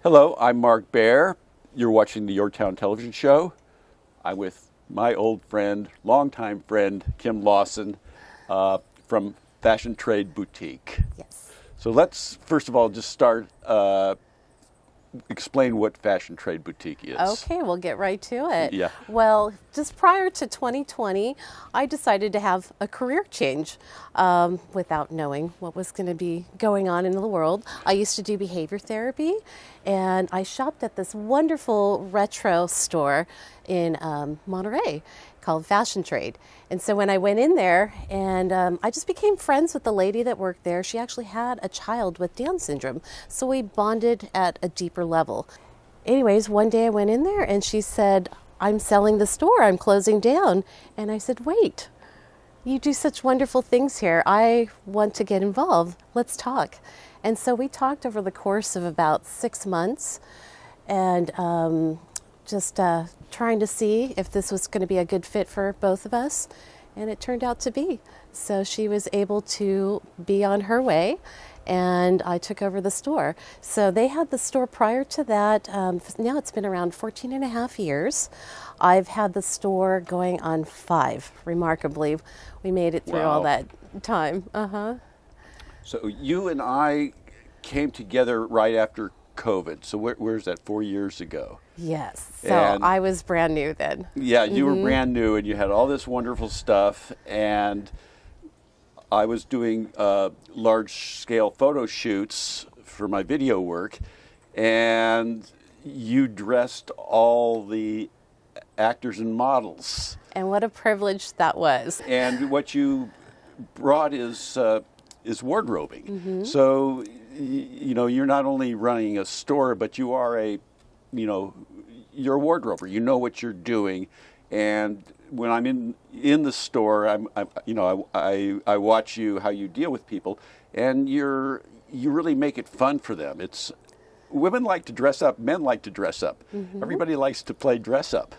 Hello, I'm Mark Baer. You're watching the YourTown television show. I'm with my old friend, longtime friend, Kim Lawson from Fashion Trade Boutique. Yes. So let's first of all just start, explain what Fashion Trade Boutique is. Okay, we'll get right to it. Yeah. Well, just prior to 2020, I decided to have a career change without knowing what was going to be going on in the world. I used to do behavior therapy, and I shopped at this wonderful retro store in Monterey called Fashion Trade. And so when I went in there, and I just became friends with the lady that worked there. She actually had a child with Down syndrome, so we bonded at a deeper level. Anyways, one day I went in there and she said, "I'm selling the store, I'm closing down." And I said, "Wait, you do such wonderful things here. I want to get involved. Let's talk." And so we talked over the course of about 6 months, and just trying to see if this was going to be a good fit for both of us, and it turned out to be. So she was able to be on her way, and I took over the store. So they had the store prior to that. Now it's been around 14 and a half years. I've had the store going on 5, remarkably. We made it through all that time. So you and I came together right after COVID. So where's that, 4 years ago? Yes. So And I was brand new then. yeah, you were brand new and you had all this wonderful stuff, and I was doing large-scale photo shoots for my video work, and you dressed all the actors and models. And what a privilege that was. And what you brought is wardrobing. So, you know, you're not only running a store, but you are you're a wardrober. You know what you're doing. And when I'm in the store, I watch you, how you deal with people, and you really make it fun for them. It's women like to dress up, men like to dress up. Everybody likes to play dress up.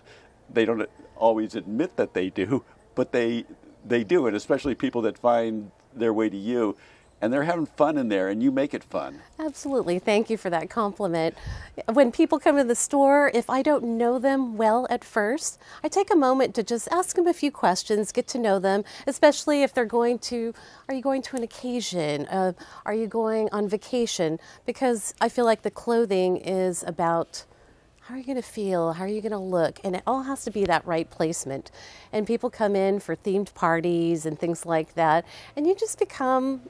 They don't always admit that they do, but they do, and especially people that find their way to you, and they're having fun in there, and you make it fun. Absolutely. Thank you for that compliment. When people come to the store, if I don't know them well at first, I take a moment to just ask them a few questions, get to know them, especially if they're are you going to an occasion? Are you going on vacation? Because I feel like the clothing is about how are you going to feel? How are you going to look? And it all has to be that right placement. And people come in for themed parties and things like that, and you just become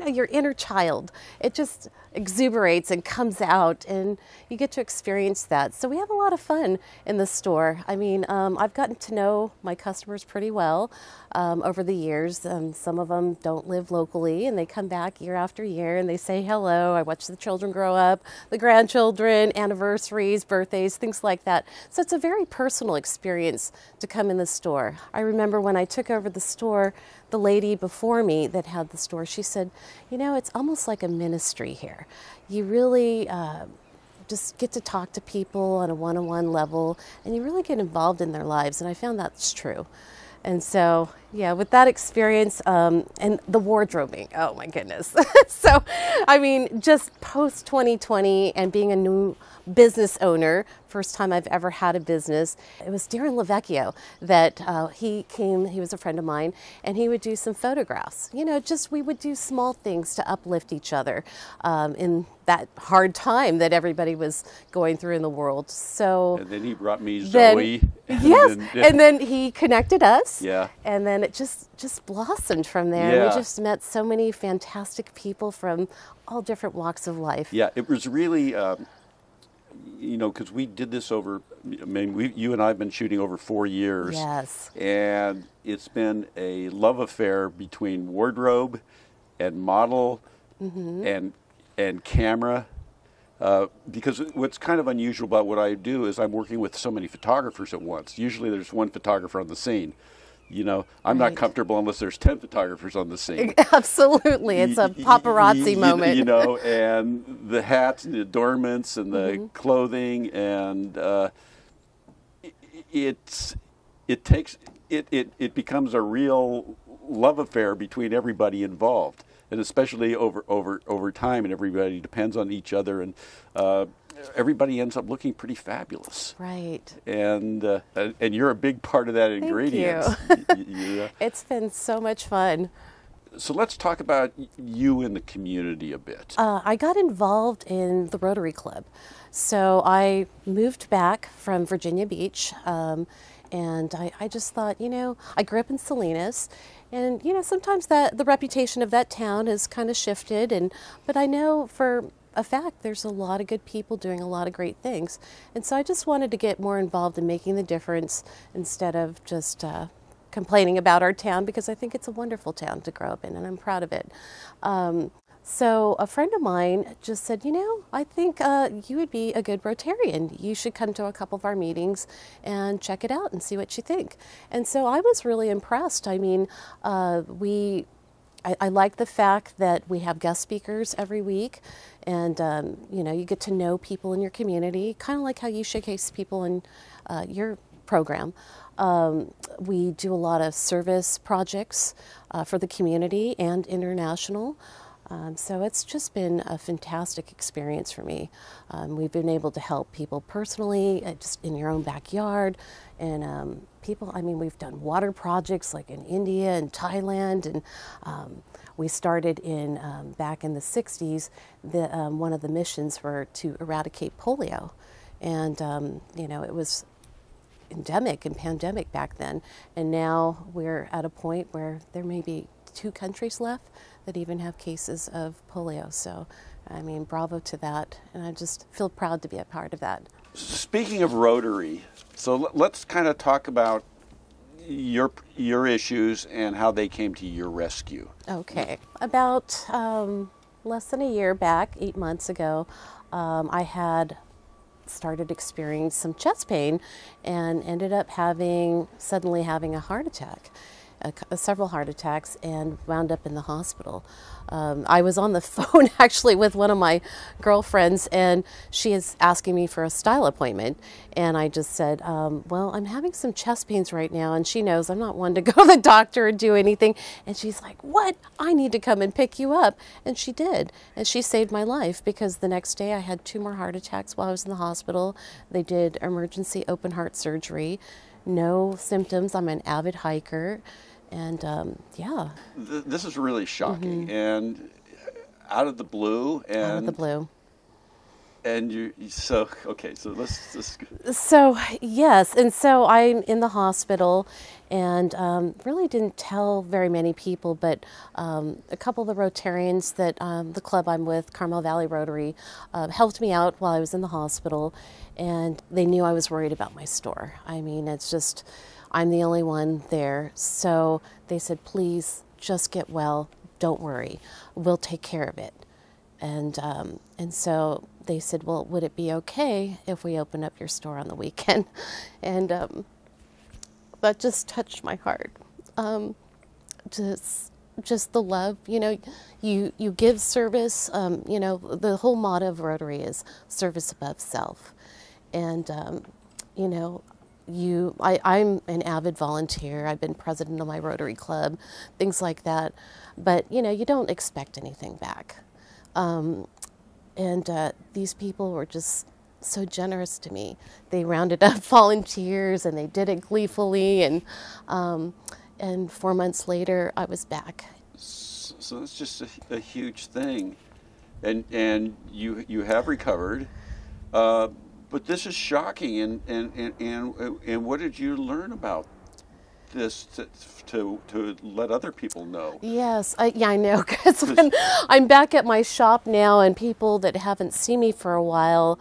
your inner child. It just exuberates and comes out, and you get to experience that. So we have a lot of fun in the store. I mean, I've gotten to know my customers pretty well over the years. Some of them don't live locally, and they come back year after year, and they say hello. I watch the children grow up, the grandchildren, anniversaries, birthdays, things like that. So it's a very personal experience to come in the store. I remember when I took over the store, the lady before me that had the store, she said, it's almost like a ministry here. You really just get to talk to people on a one-on-one level, and you really get involved in their lives, and I found that's true. And so, yeah, with that experience and the wardrobing, oh my goodness. So, I mean, just post 2020 and being a new business owner, first time I've ever had a business, it was Darren LeVecchio that he was a friend of mine, and he would do some photographs. We would do small things to uplift each other in that hard time that everybody was going through in the world. So, and then he brought me Zoe. Yes, and then he connected us. Yeah. And then it just blossomed from there. Yeah. We just met so many fantastic people from all different walks of life. Yeah, it was really, because we did this over, you and I have been shooting over 4 years. Yes. And it's been a love affair between wardrobe and model and camera. Because what's kind of unusual about what I do is I'm working with so many photographers at once. Usually there's one photographer on the scene. I'm not comfortable unless there's 10 photographers on the scene. Absolutely. It's a paparazzi moment. And the hats and the adornments and the clothing, and it becomes a real love affair between everybody involved. And especially over time, and everybody depends on each other. And everybody ends up looking pretty fabulous. Right. And you're a big part of that ingredient. Thank you. It's been so much fun. So let's talk about you in the community a bit. I got involved in the Rotary Club. So I moved back from Virginia Beach, and I just thought, I grew up in Salinas, and sometimes the reputation of that town has kind of shifted, but I know for a fact there's a lot of good people doing a lot of great things, and so I just wanted to get more involved in making the difference instead of just complaining about our town, because I think it's a wonderful town to grow up in, and I'm proud of it. So a friend of mine just said, I think you would be a good Rotarian. You should come to a couple of our meetings and check it out and see what you think. And so I was really impressed. I mean, I like the fact that we have guest speakers every week, and you get to know people in your community, kind of like how you showcase people in your program. We do a lot of service projects for the community and international. So it's just been a fantastic experience for me. We've been able to help people personally, just in your own backyard, and we've done water projects like in India and Thailand, and we started back in the 60s, one of the missions were to eradicate polio, and it was endemic and pandemic back then, and now we're at a point where there may be 2 countries left that even have cases of polio. So, I mean, bravo to that, and I just feel proud to be a part of that. Speaking of Rotary, so let's kind of talk about your issues and how they came to your rescue. Okay. About less than a year back, 8 months ago, I had started experiencing some chest pain and ended up suddenly having a heart attack. Several heart attacks, and wound up in the hospital. I was on the phone actually with one of my girlfriends, and she is asking me for a style appointment, and I just said, well, I'm having some chest pains right now, and she knows I'm not one to go to the doctor or do anything, and she's like, what? I need to come and pick you up. And she did, and she saved my life, because the next day I had 2 more heart attacks while I was in the hospital. They did emergency open heart surgery, no symptoms. I'm an avid hiker. And yeah. This is really shocking, and out of the blue. And out of the blue. And so let's just. So yes, and so I'm in the hospital, and really didn't tell very many people, but a couple of the Rotarians that the club I'm with, Carmel Valley Rotary, helped me out while I was in the hospital, and they knew I was worried about my store. I mean, it's just, I'm the only one there. So they said, please just get well. Don't worry. We'll take care of it. And so they said, well, would it be okay if we open up your store on the weekend? And that just touched my heart. Just the love, you give service. The whole motto of Rotary is service above self. And, I'm an avid volunteer. I've been president of my Rotary Club, things like that. But, you don't expect anything back. These people were just so generous to me. They rounded up volunteers, and they did it gleefully. And 4 months later, I was back. So it's just a huge thing. And you have recovered. But this is shocking, and what did you learn about this to let other people know? Yes, I know, because when I'm back at my shop now, and people that haven't seen me for a while,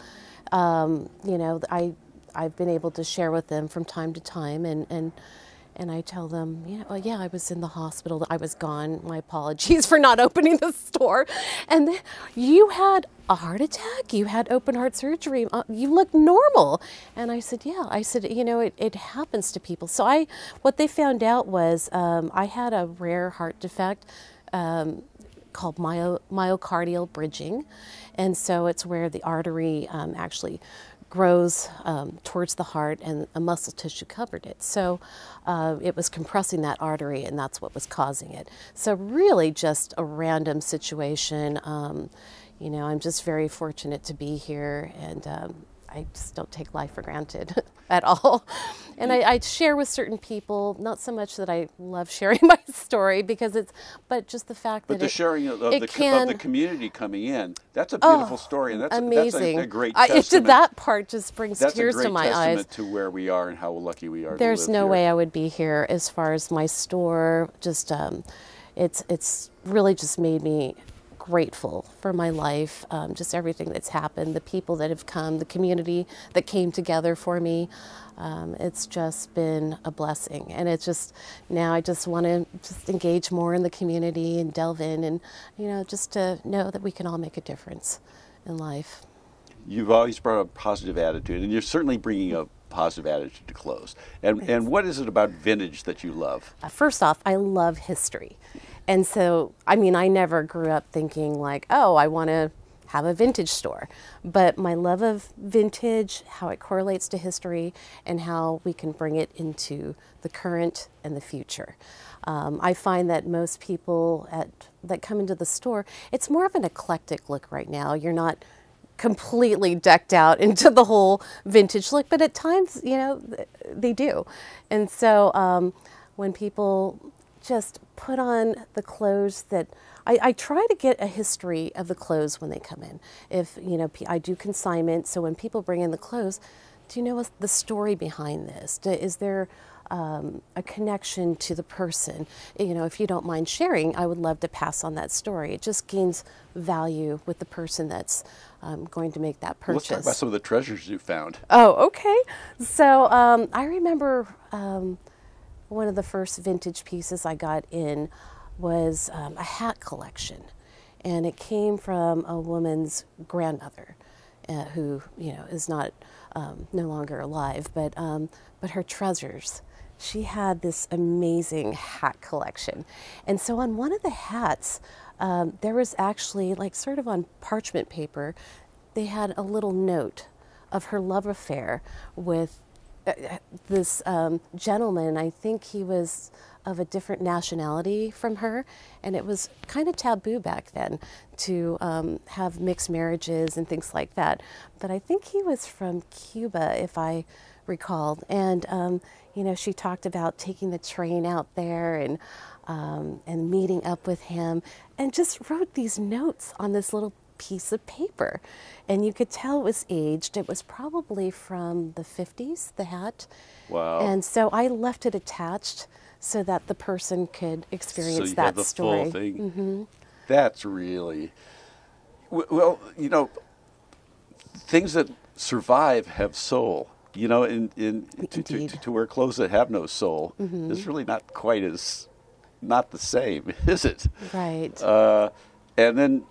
I've been able to share with them from time to time, and I tell them, I was in the hospital, I was gone, my apologies for not opening the store, and you had a heart attack, you had open heart surgery, you look normal. And I said, yeah, it happens to people. So what they found out was I had a rare heart defect called myocardial bridging, and so it's where the artery actually grows towards the heart, and a muscle tissue covered it. So it was compressing that artery, and that's what was causing it. So really just a random situation. you know, I'm just very fortunate to be here, and I just don't take life for granted at all. And I share with certain people, not so much that I love sharing my story, because but just the fact that the sharing of the community coming in, that's a beautiful story, and that's amazing. That's a great testament. That part just brings tears to my eyes. That's a great testament to where we are and how lucky we are. There's to live no here. way I would be here. As far as my store, just it's really just made me grateful for my life, just everything that's happened, the people that have come, the community that came together for me. It's just been a blessing, and it's just, now I just want to just engage more in the community and delve in, and, you know, just to know that we can all make a difference in life. You've always brought a positive attitude, and you're certainly bringing a positive attitude to clothes. And what is it about vintage that you love? First off, I love history. And so, I mean, I never grew up thinking like, oh, I want to have a vintage store. But my love of vintage, how it correlates to history, and how we can bring it into the current and the future. I find that most people that come into the store, it's more of an eclectic look right now. You're not completely decked out into the whole vintage look, but at times, you know, they do. And so when people just put on the clothes that I try to get a history of the clothes when they come in. If, you know, I do consignment, so when people bring in the clothes, do you know the story behind this? Is there a connection to the person? You know, if you don't mind sharing, I would love to pass on that story. It just gains value with the person that's going to make that purchase. Let's talk about some of the treasures you found. Oh, okay. So I remember one of the first vintage pieces I got in was a hat collection, and it came from a woman's grandmother who, you know, is not no longer alive, but her treasures. She had this amazing hat collection, and so on one of the hats, there was actually, like, sort of on parchment paper, they had a little note of her love affair with this gentleman. I think he was of a different nationality from her, and it was kind of taboo back then to have mixed marriages and things like that. But I think he was from Cuba, if I recalled. And you know, she talked about taking the train out there and meeting up with him, and just wrote these notes on this little piece of paper, and you could tell it was aged. It was probably from the 50s, the hat. Wow. And so I left it attached so that the person could experience that story. So you had the full thing. Mm-hmm. That's really, well, you know, things that survive have soul. You know, to wear clothes that have no soul is really not the same, is it? Right. And then,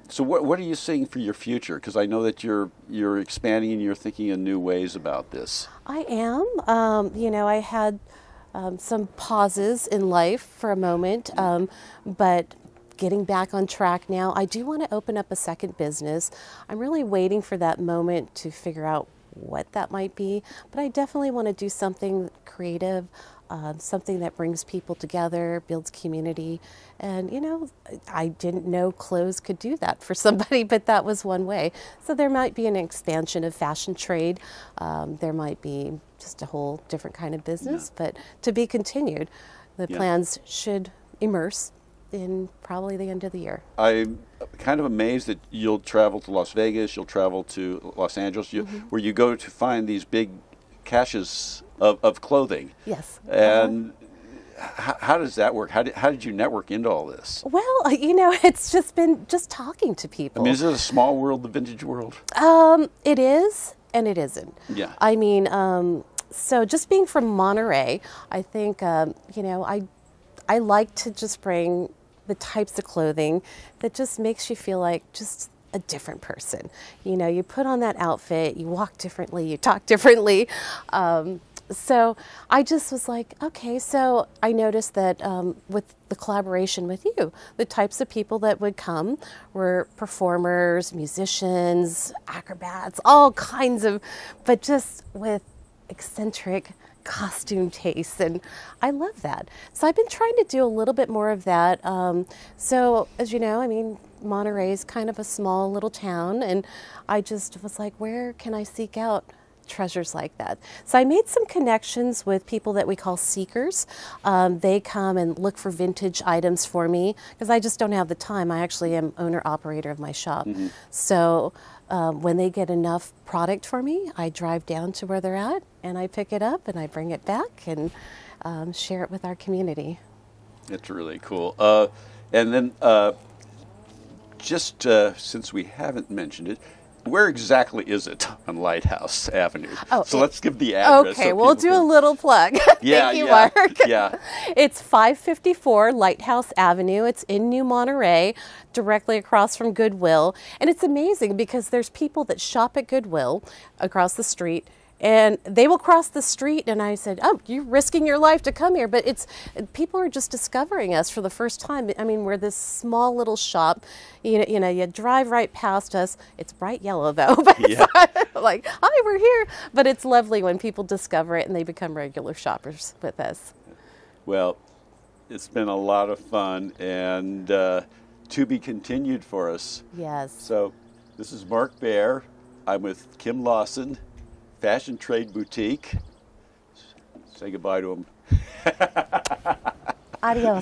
so what are you seeing for your future? Because I know that you're expanding and you're thinking in new ways about this. I am. You know, I had some pauses in life for a moment, but getting back on track now. I do want to open up a second business. I'm really waiting for that moment to figure out what that might be, but I definitely want to do something creative, something that brings people together, builds community. And, you know, I didn't know clothes could do that for somebody, but that was one way. So there might be an expansion of fashion trade. There might be just a whole different kind of business, but to be continued. The plans should immerse in probably the end of the year. I'm kind of amazed that you'll travel to Las Vegas, you'll travel to Los Angeles, where you go to find these big caches of clothing. Yes. And how does that work? How did you network into all this? Well, you know, it's just been talking to people. I mean, is it a small world, the vintage world? It is, and it isn't. Yeah. I mean, so just being from Monterey, I think, you know, I like to just bring the types of clothing that just makes you feel like just a different person. You know, you put on that outfit, you walk differently, you talk differently. So I just was like, okay, so I noticed that with the collaboration with you, the types of people that would come were performers, musicians, acrobats, all kinds of, but just with eccentric costume tastes, and I love that. So I've been trying to do a little bit more of that. So as you know, I mean, Monterey is kind of a small little town, and I just was like, where can I seek out treasures like that? So I made some connections with people that we call seekers. They come and look for vintage items for me because I just don't have the time. I actually am owner-operator of my shop. So when they get enough product for me, I drive down to where they're at and I pick it up and I bring it back and share it with our community. It's really cool. And then just since we haven't mentioned it, where exactly is it on Lighthouse Avenue? Oh, so let's give the address. Okay, so we'll do a little plug. Yeah, Thank you, yeah, Mark. yeah. It's 554 Lighthouse Avenue. It's in New Monterey, directly across from Goodwill. And it's amazing because there's people that shop at Goodwill across the street, and they will cross the street, and I said, oh, you're risking your life to come here. But people are just discovering us for the first time. I mean, we're this small little shop. You know, you drive right past us. It's bright yellow, though. But Yeah. it's like, hi, we're here. But it's lovely when people discover it and they become regular shoppers with us. Well, it's been a lot of fun, and to be continued for us. Yes. So this is Mark Baer. I'm with Kim Lawson, Fashion Trade Boutique. Say goodbye to him. Adios.